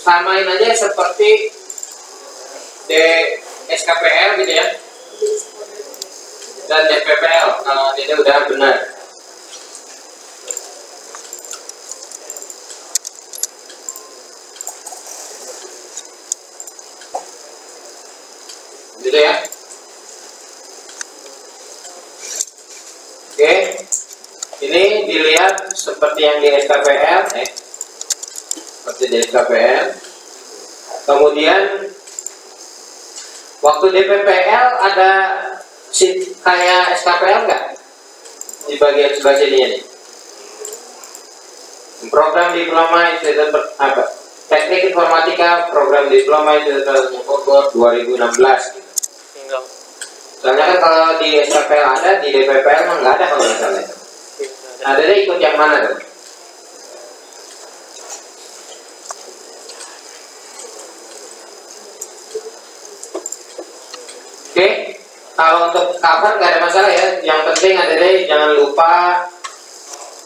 samain aja seperti SKPL gitu ya, dan DPPL kalau ini udah benar. Gitu ya. Oke, ini dilihat seperti yang di SKPL, seperti di SKPL. Kemudian waktu DPPL ada kayak SKPL nggak di bagian sebelah sini ini? Program diploma Institut Teknik Informatika, program diploma Institut Bogor 2016. Enggak. Soalnya kan kalau di SKPL ada, di DPPL mah nggak ada kalau nggak salah. Nah, Dede ikut yang mana tuh? Oke, kalau untuk cover nggak ada masalah ya. Yang penting Dede jangan lupa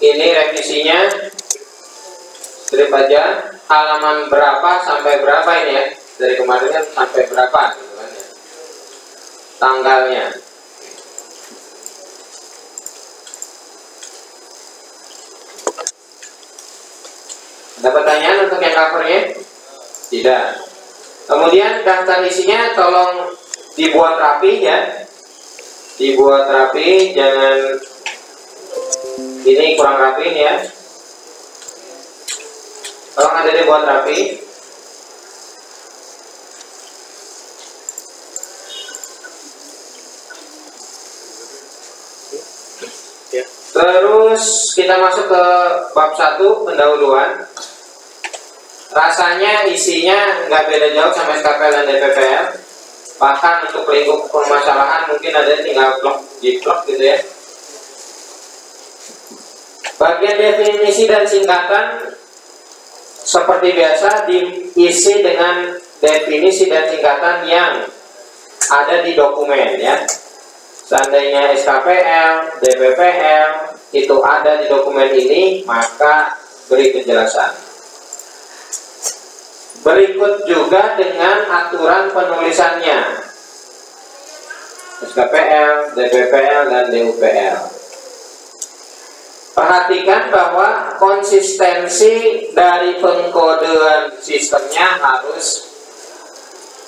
ini revisinya. Strip aja halaman berapa sampai berapa ini ya. Dari kemarin kan sampai berapa gitu kan ya. Tanggalnya. Ada pertanyaan untuk yang covernya? Tidak. Kemudian daftar isinya tolong dibuat rapi ya. Dibuat rapi, jangan ini kurang rapi ya. Tolong ada dibuat rapi. Terus kita masuk ke bab 1 pendahuluan. Rasanya isinya nggak beda jauh sama SKPL dan DPPL. Bahkan untuk lingkup permasalahan mungkin ada tinggal plug gitu ya. Bagian definisi dan singkatan seperti biasa diisi dengan definisi dan singkatan yang ada di dokumen ya. Seandainya SKPL, DPPL itu ada di dokumen ini, maka beri penjelasan. Berikut juga dengan aturan penulisannya. SKPL, DPPL, dan DUPL. Perhatikan bahwa konsistensi dari pengkodean sistemnya harus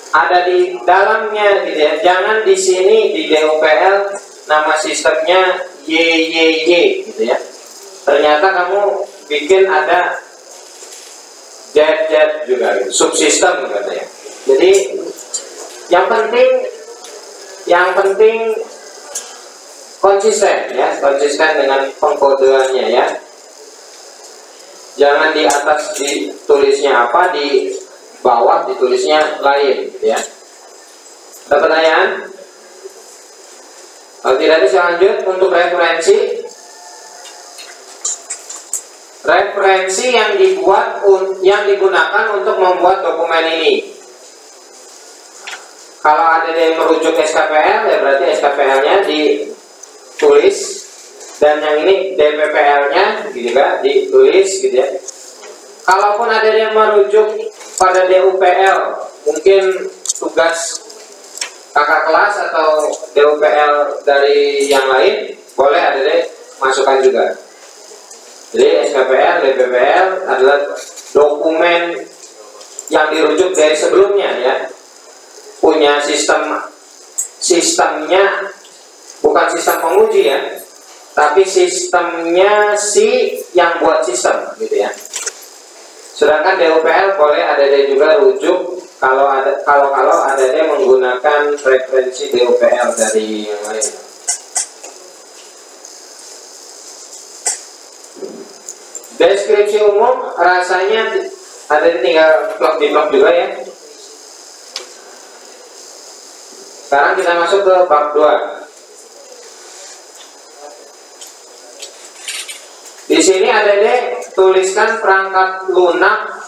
ada di dalamnya gitu ya. Jangan di sini di DUPL nama sistemnya YYY gitu ya. Ternyata kamu bikin ada Z juga gitu, subsistem katanya. Jadi yang penting konsisten ya, konsisten dengan pengkodeannya ya. Jangan di atas ditulisnya apa, di bawah ditulisnya lain gitu ya. Ada pertanyaan? Kalau tidak ada saya lanjut untuk referensi. Referensi yang digunakan untuk membuat dokumen ini. Kalau ada yang merujuk SKPL ya berarti SKPL-nya ditulis, dan yang ini DPPL-nya juga ditulis gitu ya. Kalaupun ada yang merujuk pada DUPL, mungkin tugas kakak kelas atau DUPL dari yang lain, boleh ada deh masukkan juga. Jadi SKPL, DPPL adalah dokumen yang dirujuk dari sebelumnya ya. Punya sistemnya bukan sistem penguji ya, tapi sistemnya si yang buat sistem gitu ya. Sedangkan DUPL boleh ada juga rujuk kalau ada menggunakan referensi DUPL dari yang lain. Deskripsi umum rasanya ada tinggal di blog juga ya. Sekarang kita masuk ke bab 2. Di sini ada tuliskan perangkat lunak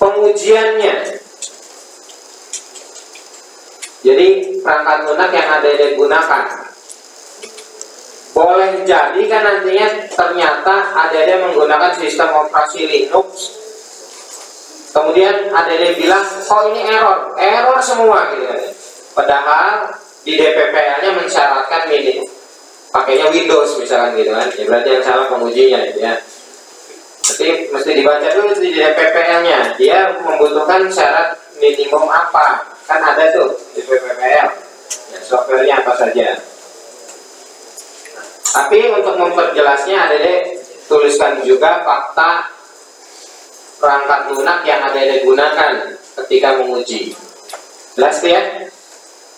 pengujiannya. Jadi perangkat lunak yang ada digunakan. Boleh jadi kan nantinya ternyata ada yang menggunakan sistem operasi Linux Kemudian adik bilang, oh ini error semua gitu kan. Padahal di DPPL-nya mensyaratkan minim, pakainya Windows misalkan gitu kan. Ya berarti yang salah pengujinya gitu ya. Jadi mesti dibaca dulu di DPPL-nya. Dia membutuhkan syarat minimum apa? Kan ada tuh di DPPL. Ya, softwarenya apa saja. Tapi untuk memperjelasnya adik tuliskan juga fakta perangkat lunak yang adik gunakan ketika menguji. Jelas ya?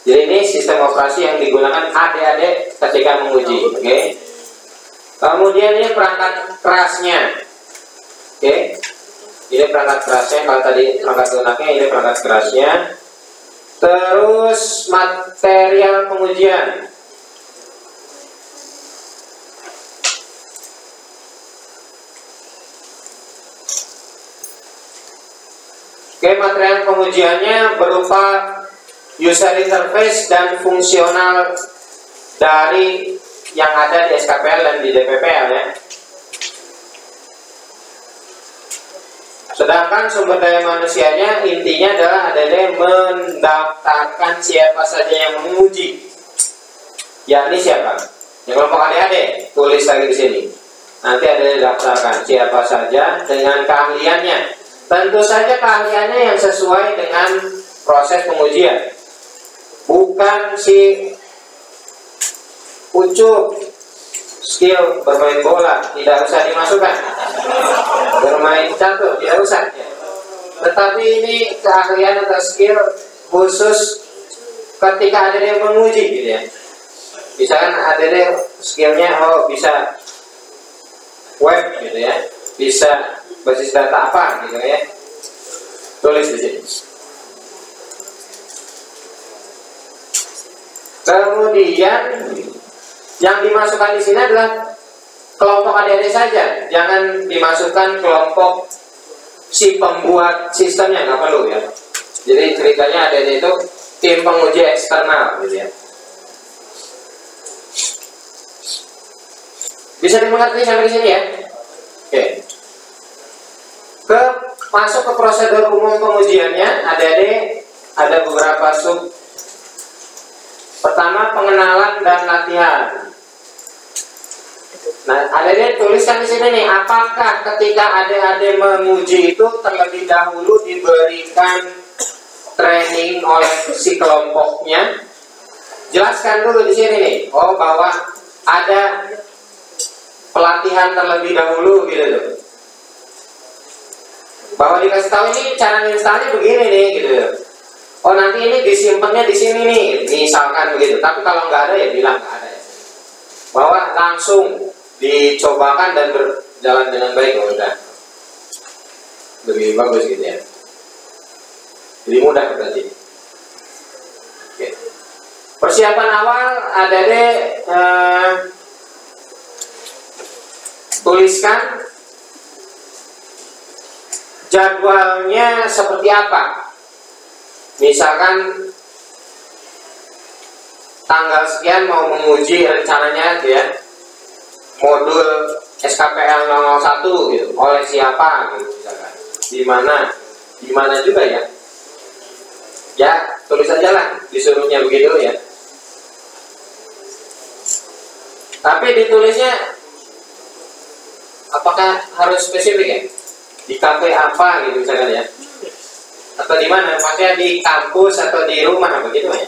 Jadi ini sistem operasi yang digunakan adik-adik ketika menguji. Oke? Kemudian ini perangkat kerasnya. Oke? Ini perangkat kerasnya. Kalau tadi perangkat lunaknya, ini perangkat kerasnya. Terus material pengujian. Oke, material pengujiannya berupa user interface dan fungsional dari yang ada di SKPL dan di DPPL ya. Sedangkan sumber daya manusianya intinya adalah ADD mendaftarkan siapa saja yang menguji. Yakni siapa? Yang kelompok adik-adik, tulis lagi di sini. Nanti ADD daftarkan siapa saja dengan keahliannya. Tentu saja keahliannya yang sesuai dengan proses pengujian. Bukan si Ucup skill bermain bola tidak usah dimasukkan, bermain catur tidak usah ya. Tetapi ini keahlian atau skill khusus ketika ADD menguji gitu ya. Misalkan ADD skillnya bisa web gitu ya, bisa basis data apa gitu ya, tulis di sini. Kemudian yang dimasukkan di sini adalah kelompok adik-adik saja, jangan dimasukkan kelompok si pembuat sistemnya, nggak perlu ya. Jadi ceritanya adik-adik itu tim penguji eksternal gitu ya. Bisa dimengerti sampai di sini ya? Oke. Masuk ke prosedur umum pengujiannya, adik-adik ada beberapa sub. Pertama, pengenalan dan latihan. Nah, adik-adik tuliskan di sini nih, apakah ketika adik-adik menguji itu terlebih dahulu diberikan training oleh si kelompoknya? Jelaskan dulu di sini nih, oh bahwa ada pelatihan terlebih dahulu gitu loh. Bahwa dikasih tahu ini cara installnya begini nih gitu. Oh nanti ini disimpannya di sini nih, misalkan begitu. Tapi kalau nggak ada ya bilang nggak ada ya. Bahwa langsung dicobakan dan berjalan dengan baik, oh, udah lebih bagus gitu ya. Jadi mudah berarti. Oke. Persiapan awal adik-adik tuliskan jadwalnya seperti apa. Misalkan tanggal sekian mau menguji rencananya ya, modul SKPL 001 gitu, oleh siapa gitu misalkan. Di mana juga ya. Ya, tulis aja lah disuruhnya begitu ya. Tapi ditulisnya apakah harus spesifik ya? Di kafe apa gitu misalkan ya, atau di mana, maksudnya di kampus atau di rumah begitu ya.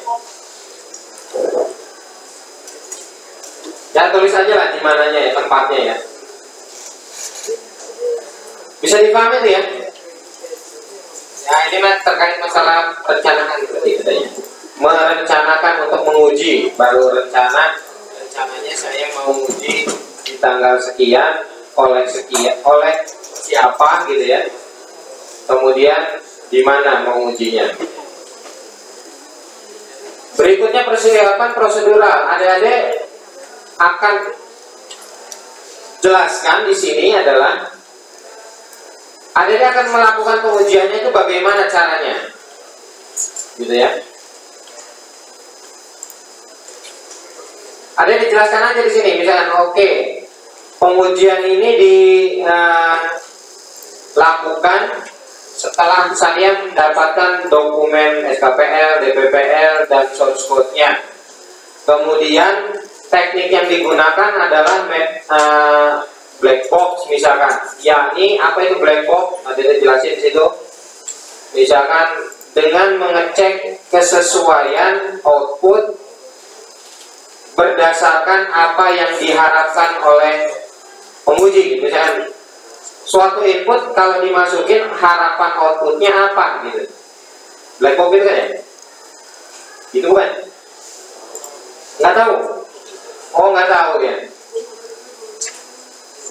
Ya tulis aja lah di mananya ya, tempatnya ya. Bisa dipahami tuh ya. Ya ini terkait masalah perencanaan gitu ya. Merencanakan untuk menguji, baru rencananya saya mau menguji di tanggal sekian oleh siapa gitu ya. Kemudian di mana mau ujinya. Berikutnya persiapan prosedural. Adik-adik akan jelaskan di sini adalah adik-adik akan melakukan pengujiannya itu bagaimana caranya, gitu ya. Adik dijelaskan aja di sini, misalkan oke, pengujian ini dilakukan setelah saya mendapatkan dokumen SKPL, DPPL, dan source code-nya. Kemudian teknik yang digunakan adalah black box misalkan. Yakni apa itu black box? Ada dijelasin di situ. Misalkan dengan mengecek kesesuaian output berdasarkan apa yang diharapkan oleh penguji. Misalkan suatu input kalau dimasukin harapan outputnya apa gitu. Black box gitu kan ya? Gitu kan? Nggak tahu. Oh, nggak tahu ya.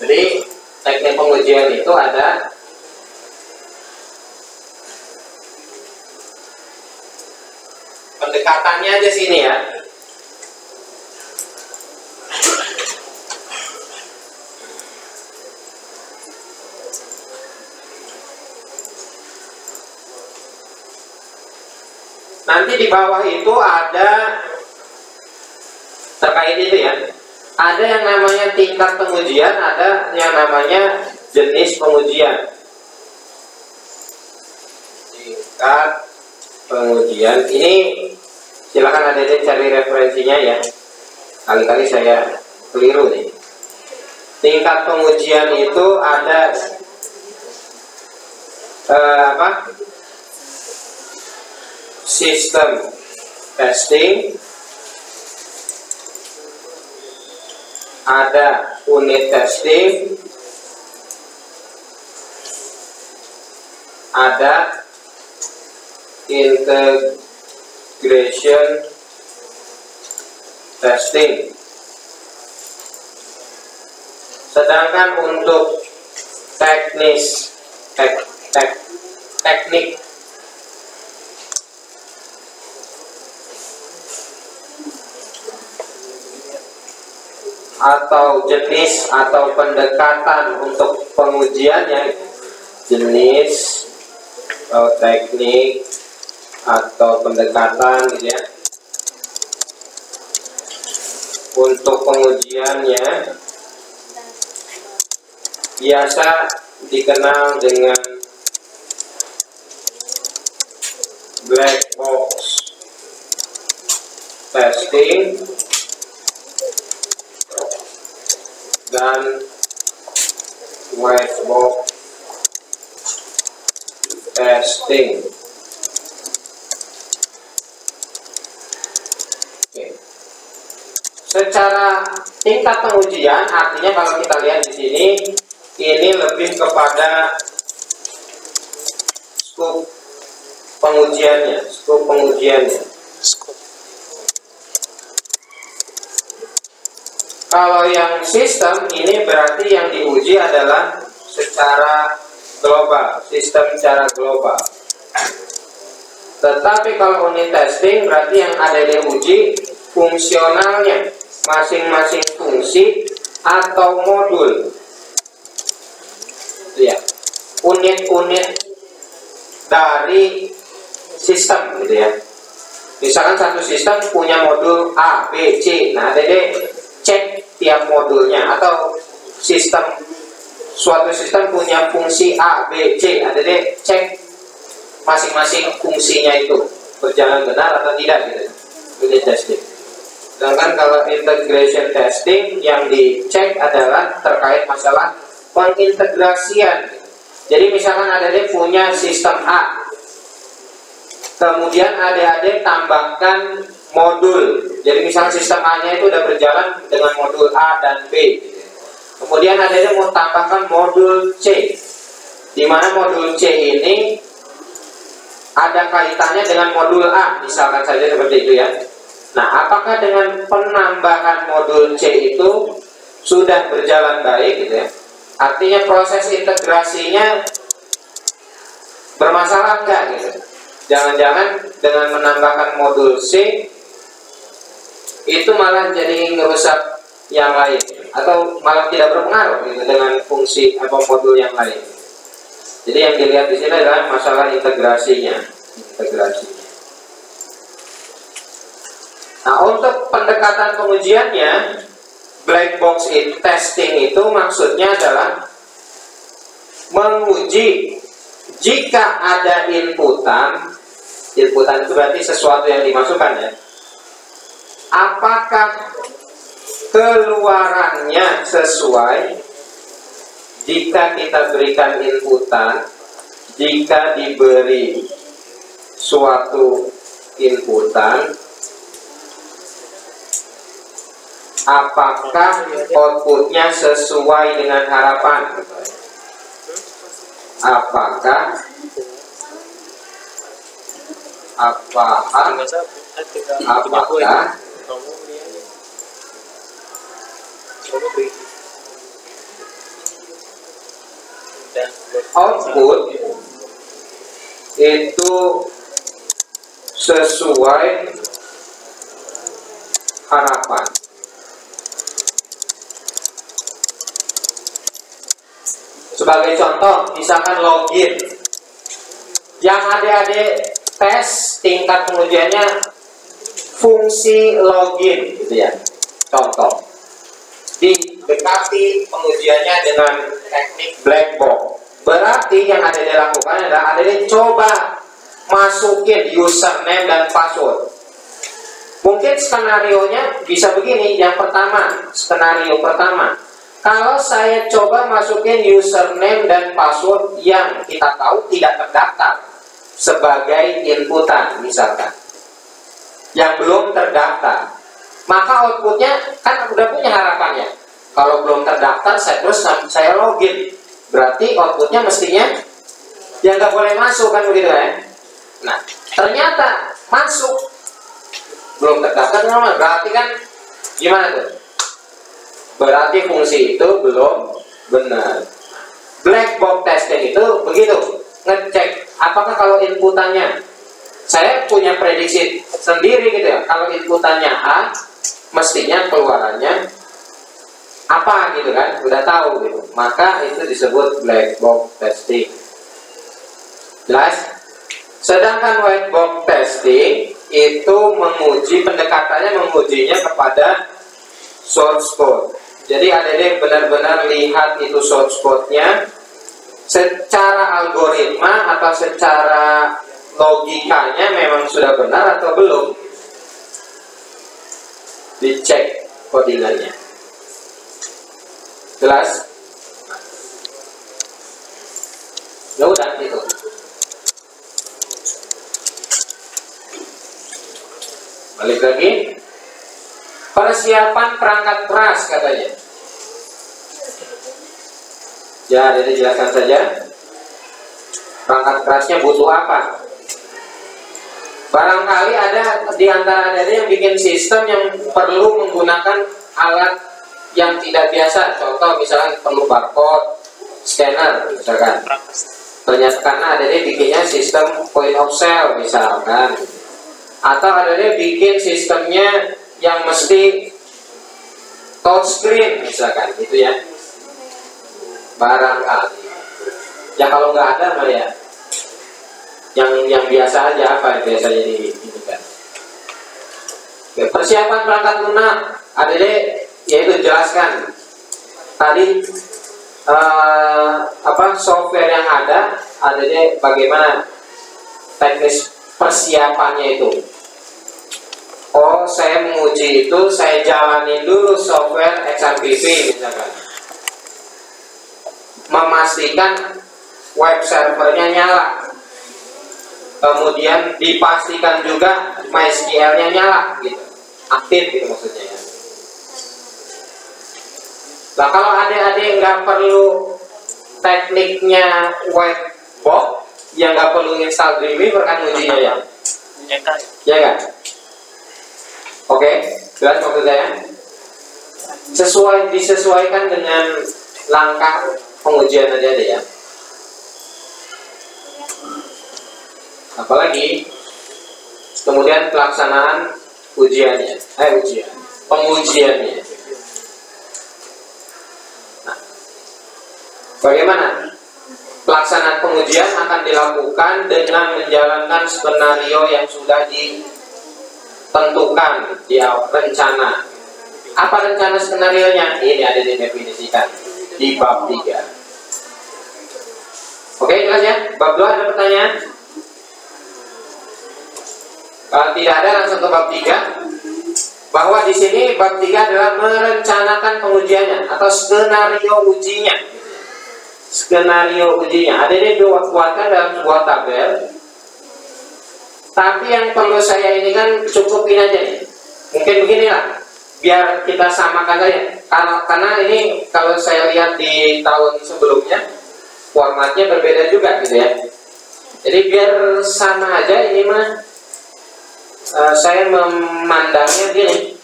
Jadi teknik pengujian itu ada pendekatannya aja sini ya. Nanti di bawah itu ada terkait itu ya. Ada yang namanya tingkat pengujian, ada yang namanya jenis pengujian. Tingkat pengujian ini silakan ada cari referensinya ya. Kali-kali saya keliru nih. Tingkat pengujian itu ada sistem testing, ada unit testing, ada integration testing. Sedangkan untuk teknik atau jenis atau pendekatan untuk pengujiannya, jenis atau teknik atau pendekatan gitu ya. Untuk pengujiannya biasa dikenal dengan black box testing dan white box testing. Oke. Secara tingkat pengujian, artinya kalau kita lihat di sini, ini lebih kepada skop pengujiannya, Kalau yang sistem ini berarti yang diuji adalah secara global, sistem secara global. Tetapi kalau unit testing berarti yang ada diuji fungsionalnya, masing-masing fungsi atau modul. Ya, unit-unit dari sistem gitu ya. Misalkan satu sistem punya modul A, B, C. Nah, Dede cek tiap modulnya, atau suatu sistem punya fungsi A, B, C. Nah, Dede cek masing-masing fungsinya itu berjalan benar atau tidak gitu. Unit testing. Sedangkan kalau integration testing yang dicek adalah terkait masalah pengintegrasian. Jadi misalkan adik-adik punya sistem A, kemudian adik-adik tambahkan modul. Jadi misalkan sistem A-nya itu udah berjalan dengan modul A dan B. Kemudian adik-adik mau tambahkan modul C, di mana modul C ini ada kaitannya dengan modul A, misalkan saja seperti itu ya. Nah, apakah dengan penambahan modul C itu sudah berjalan baik gitu ya? Artinya proses integrasinya bermasalah enggak gitu? Jangan-jangan dengan menambahkan modul C itu malah jadi ngerusak yang lain, atau malah tidak berpengaruh gitu dengan fungsi atau modul yang lain. Jadi yang dilihat di sini adalah masalah integrasinya. Nah, untuk pendekatan pengujiannya, black box testing itu maksudnya adalah menguji jika ada inputan itu berarti sesuatu yang dimasukkan ya. Apakah keluarannya sesuai jika kita berikan inputan, jika diberi suatu inputan, apakah outputnya sesuai dengan harapan? Apakah output itu sesuai harapan? Sebagai contoh, misalkan login yang adik-adik tes tingkat pengujiannya fungsi login gitu ya. Contoh, didekati pengujiannya dengan teknik black box. Berarti yang adik-adik lakukan adalah adik-adik coba masukin username dan password. Mungkin skenarionya bisa begini. Yang pertama, skenario pertama, kalau saya coba masukin username dan password yang kita tahu tidak terdaftar sebagai inputan misalkan, yang belum terdaftar, maka outputnya kan udah punya harapannya. Kalau belum terdaftar, saya login, berarti outputnya mestinya yang nggak boleh masuk kan begitu ya. Nah, ternyata masuk, belum terdaftar, berarti kan gimana tuh? Berarti fungsi itu belum benar. Black box testing itu begitu, ngecek apakah kalau inputannya, saya punya prediksi sendiri gitu ya, kalau inputannya A, mestinya keluarannya apa gitu kan, udah tahu gitu, maka itu disebut black box testing. Jelas? Sedangkan white box testing itu menguji, pendekatannya mengujinya kepada source code. Jadi adik-adik benar-benar lihat itu source code-nya secara algoritma atau secara logikanya memang sudah benar atau belum. Dicek codingannya. Jelas? Ya udah gitu. Balik lagi. Persiapan perangkat keras katanya. Ya, jadi jelaskan saja. Perangkat kerasnya butuh apa? Barangkali ada di antara adik yang bikin sistem yang perlu menggunakan alat yang tidak biasa. Contoh misalkan perlu barcode, scanner misalkan. Ternyata karena adik bikinnya sistem point of sale misalkan. Atau adik bikin sistemnya yang mesti touchscreen misalkan gitu ya, barangkali ya. Kalau nggak ada mah ya yang biasa aja, apa yang biasanya diinginkan. Persiapan perangkat lunak adik yaitu jelaskan tadi software yang ada adik bagaimana teknis persiapannya itu. Oh, saya menguji itu, saya jalanin dulu software XMPP misalkan, memastikan web servernya nyala, kemudian dipastikan juga MySQL-nya nyala, gitu, aktif gitu maksudnya ya. Nah, kalau adik-adik nggak perlu tekniknya web box, yang nggak perlu install Dreamweaver kan ujinya ya, ya nggak? Oke, jelas maksud saya? Disesuaikan dengan langkah pengujian aja deh ya. Apalagi kemudian pelaksanaan pengujiannya. Nah, bagaimana? Pelaksanaan pengujian akan dilakukan dengan menjalankan skenario yang sudah ditentukan di rencana. Apa rencana skenarionya? Ini ada didefinisikan di bab 3. Oke? jelas ya. Bab 2 ada pertanyaan? Kalau tidak ada, langsung ke bab 3. Bahwa di sini bab 3 adalah merencanakan pengujiannya atau skenario ujinya. Skenario ujinya. Ada ini buatkan dalam sebuah tabel. Tapi yang perlu saya ini kan cukupin aja nih. Mungkin beginilah, biar kita samakan saja. Karena ini kalau saya lihat di tahun sebelumnya formatnya berbeda juga gitu ya. Jadi biar sama aja ini mah. Saya memandangnya gini,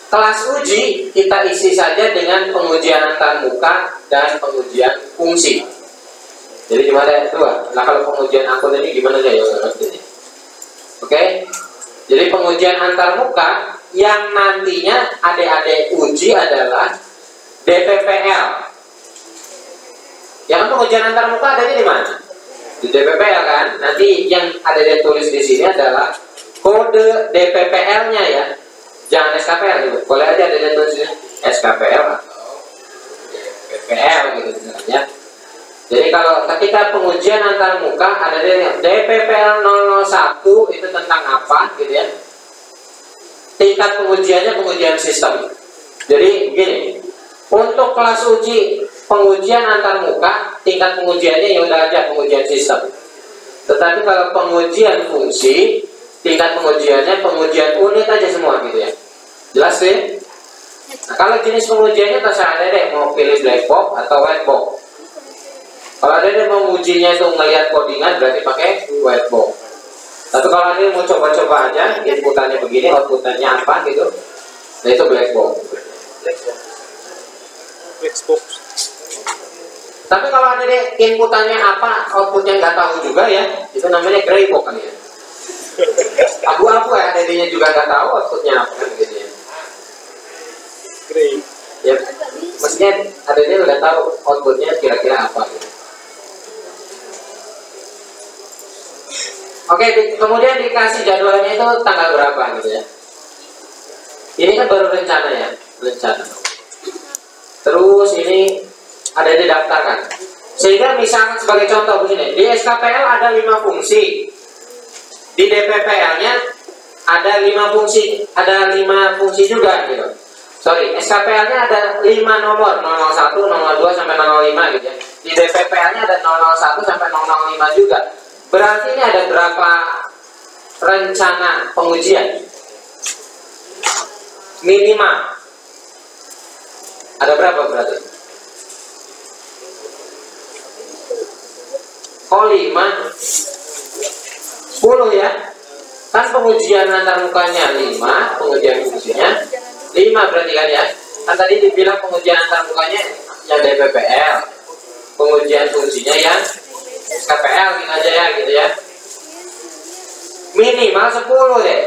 kelas uji kita isi saja dengan pengujian antarmuka dan pengujian fungsi. Jadi cuma ada dua. Nah kalau pengujian akun ini gimana ya? Oke. Jadi pengujian antarmuka yang nantinya adik-adik uji adalah DPPL. Yang pengujian antarmuka adanya di mana? Di DPPL kan. Nanti yang ada yang tulis di sini adalah kode DPPL-nya ya, jangan SKPL gitu. Boleh aja ada tulisnya SKPL atau DPPL gitu misalnya. Jadi kalau ketika pengujian antarmuka ada DPPL 001 itu tentang apa gitu ya. Tingkat pengujiannya pengujian sistem. Jadi begini, untuk kelas uji pengujian antarmuka tingkat pengujiannya ya udah aja pengujian sistem. Tetapi kalau pengujian fungsi tingkat pengujiannya pengujian unit aja semua gitu ya. Jelas deh? Nah, kalau jenis pengujiannya terserah deh mau pilih black box atau white box. Kalau ada yang mau ujinya itu ngelihat codingan berarti pakai white box. Tapi kalau ada yang mau coba-coba aja inputannya begini, outputannya apa gitu, nah itu black box. Black box. Tapi kalau ada deh inputannya apa, outputnya nggak tahu juga ya, itu namanya gray box kan ya. Abu-abu ya, adanya juga nggak tahu outputnya apa kan gitu ya. Grey. Ya, maksudnya adanya udah tahu outputnya kira-kira apa gitu. Oke, kemudian dikasih jadwalnya itu tanggal berapa gitu ya. Ini kan baru rencana ya, rencana. Terus ini ada didaftarkan. Sehingga misalkan sebagai contoh begini, di SKPL ada 5 fungsi. Di DPPL-nya ada 5 fungsi, juga gitu. Sorry, SKPL-nya ada 5 nomor, 001, 02 sampai 05 gitu ya. Di DPPL-nya ada 001 sampai 005 juga. Berarti ini ada berapa rencana pengujian? Minimal. Ada berapa berarti? Oh 5 10 ya. Kan pengujian antarmukanya 5, pengujian fungsinya 5 berarti kan ya. Kan tadi dibilang pengujian antarmukanya yang DPPL, pengujian fungsinya yang SKPL gitu aja ya gitu ya. Minimal 10 deh.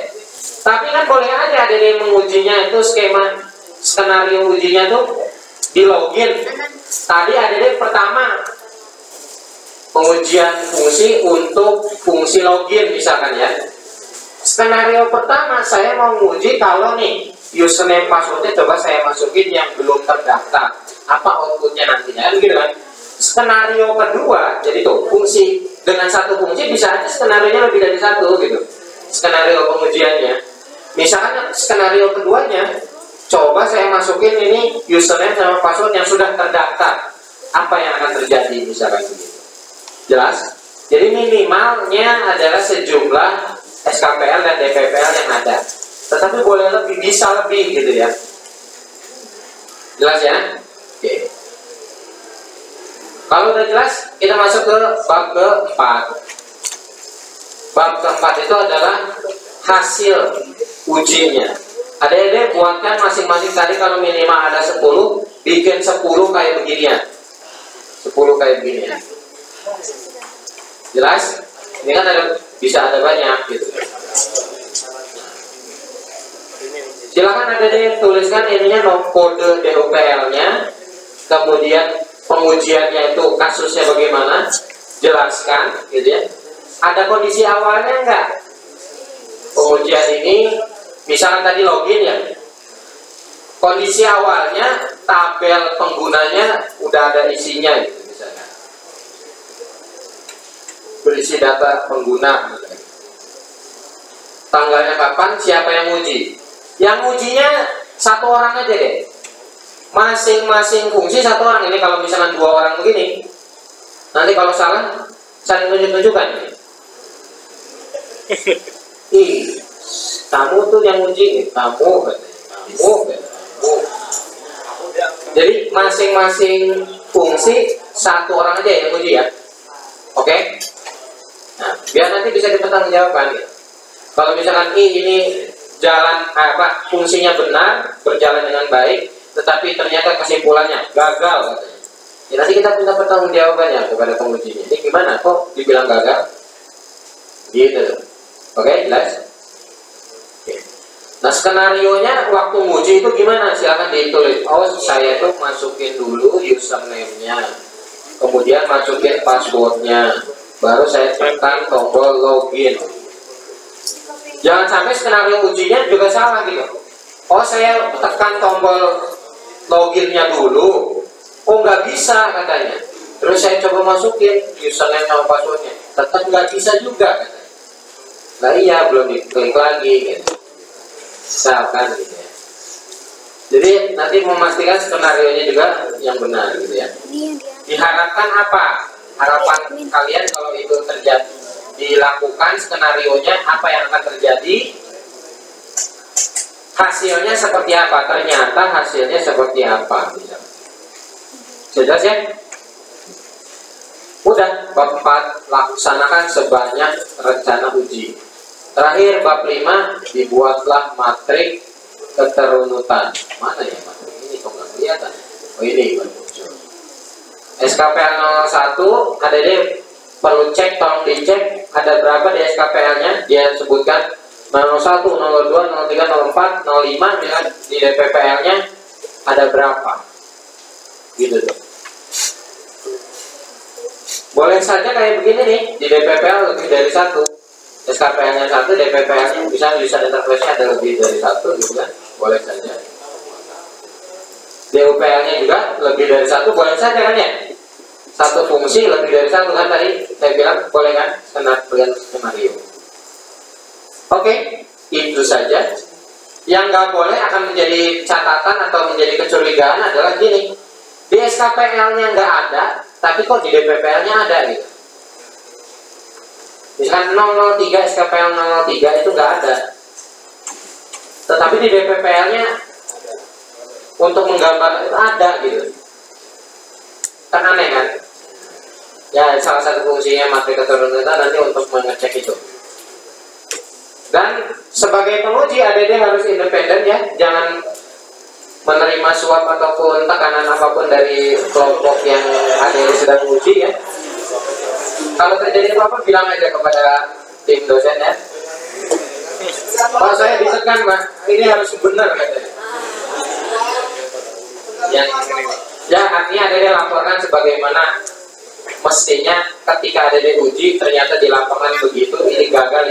Tapi kan boleh aja ada yang mengujinya itu skenario ujinya tuh di login. Tadi ada yang pertama pengujian fungsi untuk fungsi login misalkan ya. Skenario pertama saya mau menguji kalau nih username passwordnya coba saya masukin yang belum terdaftar, apa outputnya nantinya kan gitu kan. Skenario kedua, jadi tuh fungsi dengan satu fungsi bisa aja skenario nya lebih dari satu gitu. Skenario pengujiannya. Misalnya skenario keduanya, coba saya masukin ini username sama password yang sudah terdaftar, apa yang akan terjadi misalkan begitu. Jelas? Jadi minimalnya adalah sejumlah SKPL dan DPPL yang ada. Tetapi boleh lebih, bisa lebih gitu ya. Jelas ya? Oke. Kalau udah jelas, kita masuk ke bab keempat. Bab keempat itu adalah hasil ujinya. Ada buatkan masing-masing tadi kalau minimal ada 10, bikin 10 kayak beginian. 10 kayak beginian. Jelas? Ini kan bisa ada banyak gitu. Silakan ada tuliskan ininya kode DPPL-nya, kemudian pengujiannya itu kasusnya bagaimana, jelaskan gitu ya. Ada kondisi awalnya enggak? Pengujian ini misalkan tadi login ya. Kondisi awalnya tabel penggunanya udah ada isinya gitu misalkan. berisi data pengguna. Tanggalnya kapan, siapa yang uji. Yang ujinya satu orang aja deh. Masing-masing fungsi satu orang. Ini kalau misalnya dua orang begini, nanti kalau salah saling tunjuk-tunjukkan. Ih, kamu tuh yang uji, kamu. Jadi masing-masing fungsi satu orang aja yang uji ya. Oke? Nah, biar nanti bisa dipertanggungjawabkan. Kalau misalkan ini jalan fungsinya benar, berjalan dengan baik, tetapi ternyata kesimpulannya gagal, ya nanti kita minta pertanggungjawabannya kepada pengujinya. Ini gimana kok dibilang gagal? Gitu. Oke, jelas? Oke. Nah, skenarionya waktu nguji itu gimana? Silahkan ditulis. Oh, saya tuh masukin dulu username-nya, kemudian masukin password-nya, baru saya tekan tombol login. Jangan sampai skenario ujinya juga salah gitu. Oh, saya tekan tombol loginnya dulu. Oh, nggak bisa katanya. Terus saya coba masukin username sama passwordnya, tetap nggak bisa juga katanya. Nah iya, belum diklik lagi gitu. Misalkan gitu ya. Jadi nanti memastikan skenario-nya juga yang benar gitu ya. Diharapkan apa? Harapan kalian kalau itu terjadi, dilakukan skenario-nya, apa yang akan terjadi, hasilnya seperti apa, ternyata hasilnya seperti apa. Jelas ya? Udah, bab 4 laksanakan sebanyak rencana uji. Terakhir bab 5, dibuatlah matrik keterunutan. Mana ya matrik ini kok nggak kelihatan? Oh ini baru muncul. SKPL 01 ada deh, perlu cek, tolong dicek ada berapa di SKPL-nya. Dia sebutkan 01, 02, 03, 04, 05 ya, di DPPL-nya ada berapa. Gitu tuh. Boleh saja kayak begini nih, di DPPL lebih dari 1. SKPL-nya 1, DPPL-nya bisa interface-nya ada lebih dari 1 gitu kan. Boleh saja. DUPL-nya juga lebih dari 1, boleh saja kan ya. Satu fungsi lebih dari 1 kan tadi saya bilang boleh kan, skenario. Oke, itu saja. Yang nggak boleh akan menjadi catatan atau menjadi kecurigaan adalah gini. Di SKPL-nya nggak ada, tapi kok di DPPL-nya ada gitu. Misalkan 003, SKPL 003 itu nggak ada, tetapi di DPPL-nya untuk menggambar itu ada gitu. Kan aneh kan? Ya, salah satu fungsinya matrik keturunan nanti untuk mengecek itu. Dan sebagai penguji ADD harus independen ya, jangan menerima suap ataupun tekanan apapun dari kelompok yang ADD sedang uji ya. Kalau terjadi apa-apa bilang aja kepada tim dosen ya. Pak, saya ditekan Pak, ini harus benar katanya. Ya artinya ADD laporkan sebagaimana mestinya. Ketika ADD uji ternyata dilaporkan begitu, ini gagal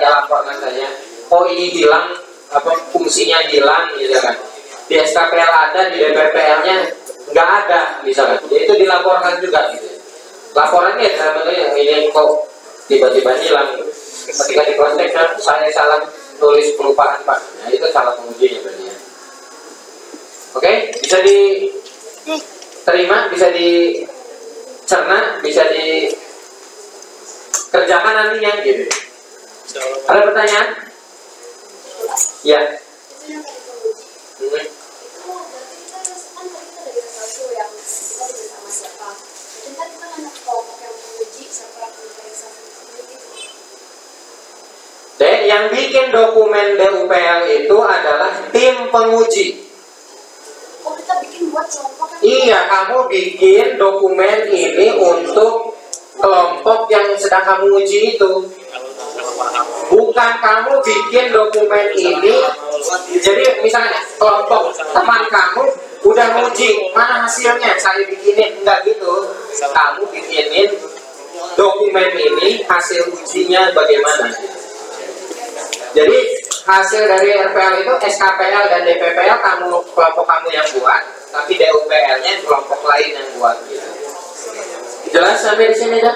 ya laporkan saja. Oh ini hilang, fungsinya hilang misalkan. Di SKPL ada, di DPPL-nya nggak ada misalkan. Ya, itu dilaporkan juga gitu. Laporannya sebenarnya ini kok tiba-tiba hilang. Ketika di cross check saya salah tulis kelupaan Pak. Nah itu salah pengujinya berarti ya. Oke, bisa diterima, bisa dicerna, bisa dikerjakan nantinya gitu. Ada pertanyaan? Ya. Dan yang bikin dokumen DUPL itu adalah tim penguji. Oh, kita bikin buat kelompok kan? Iya, kamu bikin dokumen ini untuk kelompok yang sedang kamu uji itu. Bukan kamu bikin dokumen ini. Jadi misalnya kelompok teman kamu udah uji, mana hasilnya? Saya bikinin, enggak gitu. Kamu bikinin dokumen ini, hasil ujinya bagaimana? Jadi hasil dari RPL itu SKPL dan DPPL kelompok kamu yang buat, tapi DUPL-nya kelompok lain yang buat gitu. Jelas sampai di sini dah?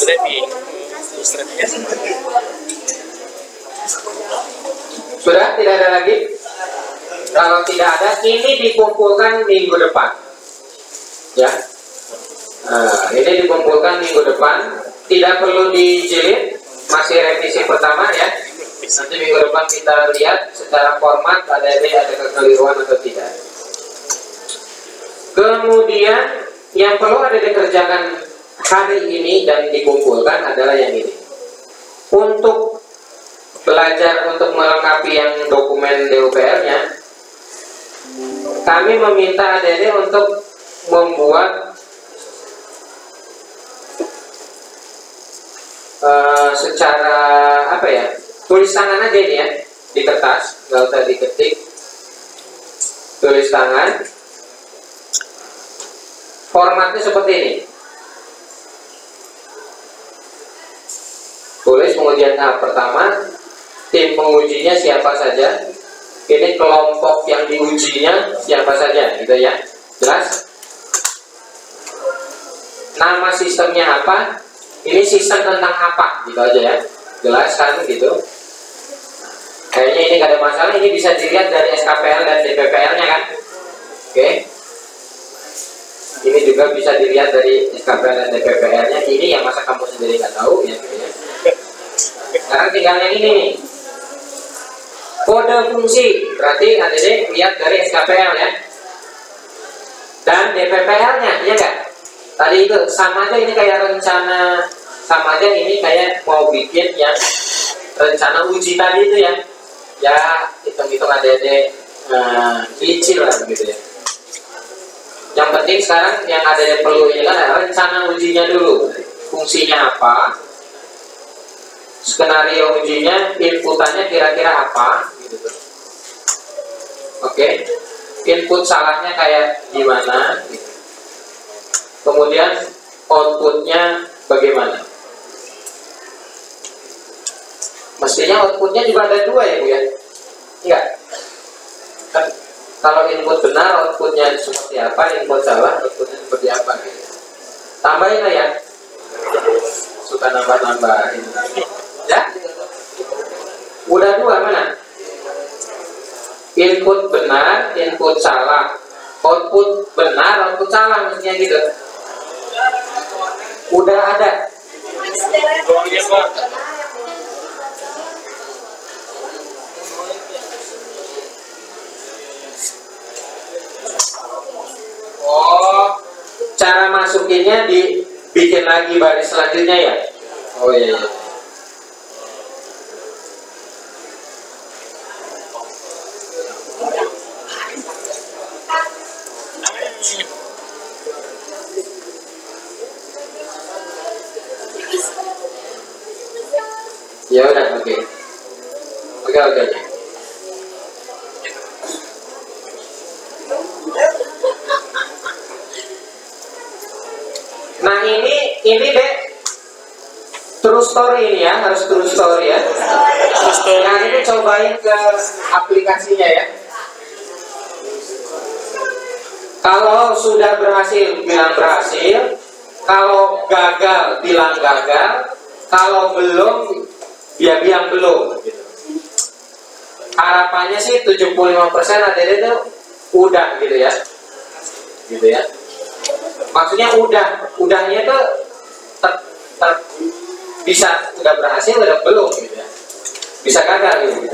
bootstrapping. Bootstrapnya Sudah tidak ada lagi? Kalau tidak ada, ini dikumpulkan minggu depan. Ya. Nah, ini dikumpulkan minggu depan. Tidak perlu dijilid, masih revisi pertama ya. Nanti minggu depan kita lihat secara format ada kekeliruan atau tidak. Kemudian yang perlu ada dikerjakan hari ini dan dikumpulkan adalah yang ini. Untuk belajar untuk melengkapi yang dokumen DUPR-nya, kami meminta adik-adik untuk membuat secara apa ya, tulis tangan aja ini ya, di kertas, nggak usah diketik, tulis tangan. Formatnya seperti ini. Tulis pengujian tahap pertama, tim pengujinya siapa saja, ini kelompok yang diujinya siapa saja, gitu ya. Jelas? Nama sistemnya apa? Ini sistem tentang apa? Gitu aja ya. Jelas kan gitu. Kayaknya ini gak ada masalah. Ini bisa dilihat dari SKPL dan DPPL-nya kan? Oke. Ini juga bisa dilihat dari SKPL dan DPPL-nya. Ini yang masa kamu sendiri nggak tahu ya. Gitu ya. Sekarang tinggal yang ini nih. Kode fungsi. Berarti nanti lihat dari SKPL ya. Dan DPPL-nya, iya nggak? Tadi itu sama aja, ini kayak rencana, sama aja ini kayak mau bikin yang rencana uji tadi itu ya. Ya hitung-hitung adik-adik kecil lah begitu ya. Yang penting sekarang yang adik-adik perlu ini kan adalah rencana ujinya dulu. Fungsinya apa? Skenario ujinya, inputannya kira-kira apa? Gitu tuh. Oke. Input salahnya kayak gimana? Gitu. Kemudian outputnya bagaimana? Mestinya outputnya juga ada dua ya Bu ya? Enggak? Kan, kalau input benar outputnya seperti apa, input salah outputnya seperti apa gitu. Tambahin lah ya. Suka nambah-nambahin. Ya? Udah dua mana? Input benar, input salah. Output benar, output salah mestinya gitu. Udah ada. oh iya Pak. Oh, cara masukinnya dibikin lagi baris selanjutnya ya? Oh iya. Ya udah, oke. Oke. Nah ini deh true story ini ya, harus true story ya. Nah ini cobain ke aplikasinya ya. Kalau sudah berhasil bilang berhasil, kalau gagal bilang gagal, kalau belum dia bilang belum. Gitu. Harapannya sih 75% adik-adik itu udah gitu ya, gitu ya. Maksudnya udahnya itu bisa udah berhasil, udah belum gitu ya. Bisa gagal gitu.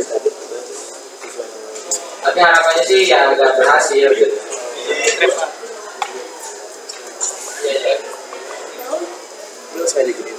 Tapi harapannya sih ya udah berhasil gitu. Ya. Saya dikit.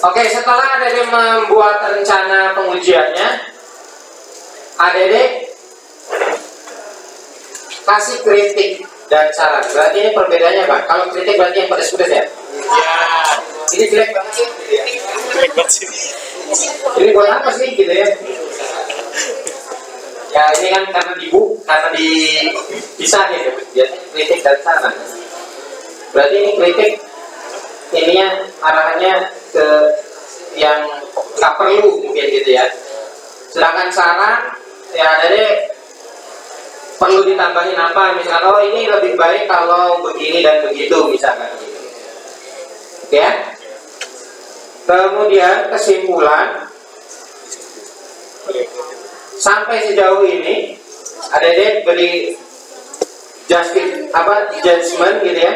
Oke, setelah adik membuat rencana pengujiannya, adik kasih kritik dan saran. Berarti ini perbedaannya Pak. Kalau kritik berarti yang pedes-pedes ya? Ya. Ini jelek banget sih. Jelek banget sih. Ini buat apa sih gitu ya? Ya ini kan karena dipisah gitu. Jadi kritik dan saran. Berarti ini kritik ininya arahannya ke yang nggak perlu mungkin gitu ya. Sedangkan saran ya ada perlu ditambahin apa, misalkan oh ini lebih baik kalau begini dan begitu misalkan gitu. Ya. Kemudian kesimpulan sampai sejauh ini ada beri judgment gitu ya,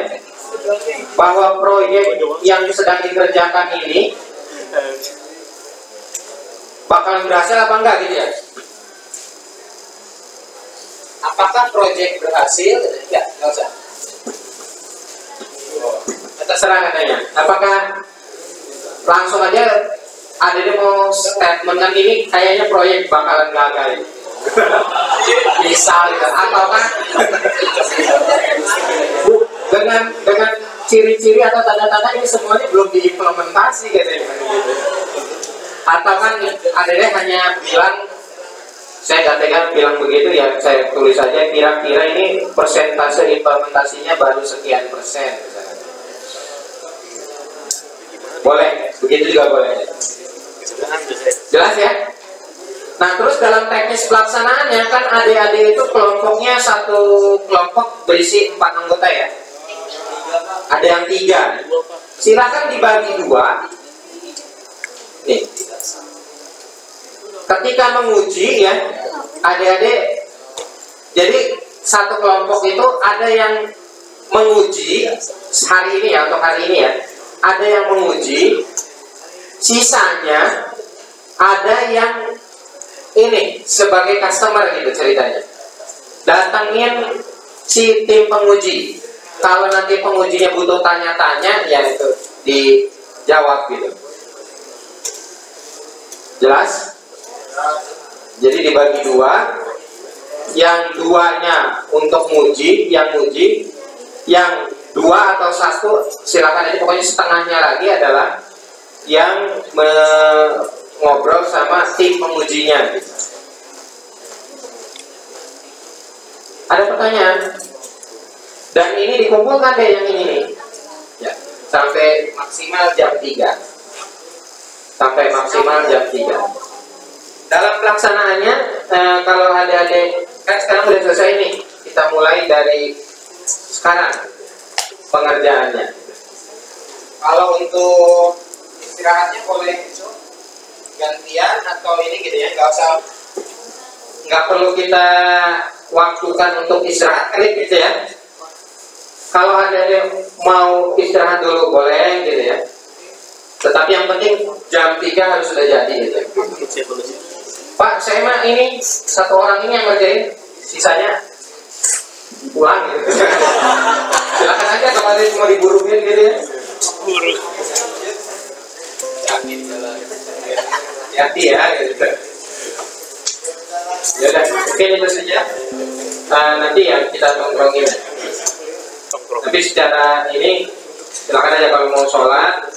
bahwa proyek yang sedang dikerjakan ini bakalan berhasil apa enggak gitu ya. Apakah proyek berhasil? Enggak usah. Terserah katanya. Apakah langsung aja ada dia mau statement kan ini kayaknya proyek bakalan gagal ini. Bisa gitu. Ataukah dengan ciri-ciri atau tanda-tanda ini semuanya belum diimplementasi katanya gitu. Atau kan ada dia hanya bilang, saya nggak tega bilang begitu ya, saya tulis saja kira-kira ini persentase implementasinya baru sekian persen misalnya. Boleh, begitu juga boleh. Jelas ya? Nah terus dalam teknis pelaksanaannya kan adik-adik itu kelompoknya satu kelompok berisi 4 anggota ya. Ada yang 3. Silakan dibagi 2. Nih. Ketika menguji ya, adik-adik, jadi satu kelompok itu ada yang menguji hari ini ya, untuk hari ini ya, ada yang menguji, sisanya ada yang ini sebagai customer gitu ceritanya, datengin si tim penguji. Kalau nanti pengujinya butuh tanya-tanya, ya itu dijawab gitu. Jelas? Jadi dibagi 2, yang 2-nya untuk nguji, yang 2 atau 1 silakan aja, pokoknya setengahnya lagi adalah yang ngobrol sama tim pengujinya. Ada pertanyaan? Dan ini dikumpulkan deh yang ini nih, ya, sampai maksimal jam 3. Sampai maksimal jam 3. Dalam pelaksanaannya, kalau adik-adik kan sekarang udah selesai nih, kita mulai dari sekarang pengerjaannya. Kalau untuk istirahatnya boleh gantian atau ini gitu ya, nggak perlu kita waktukan untuk istirahat kali gitu ya. Kalau adik-adik mau istirahat dulu boleh gitu ya. Tetapi yang penting jam 3 harus sudah jadi gitu. Pak, saya mah ini satu orang ini yang ngerjain, sisanya pulang gitu. Silakan aja kalau ada cuma diburukin gitu ya. Buruk. Hati ya gitu. Ya udah, mungkin itu saja. Nanti ya kita tongkrongin. Tapi secara ini silakan aja kalau mau sholat,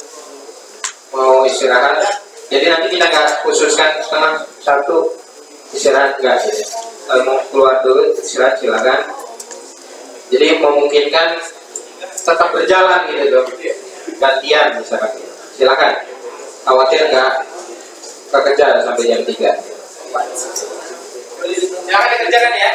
mau istirahat. Jadi nanti kita nggak khususkan 12:30 istirahat enggak gitu. Kalau mau keluar dulu istirahat silakan. Jadi memungkinkan tetap berjalan gitu dong. Gantian misalkan. Silakan. Khawatir nggak kekejar sampai jam 3. Jangan dikerjakan ya.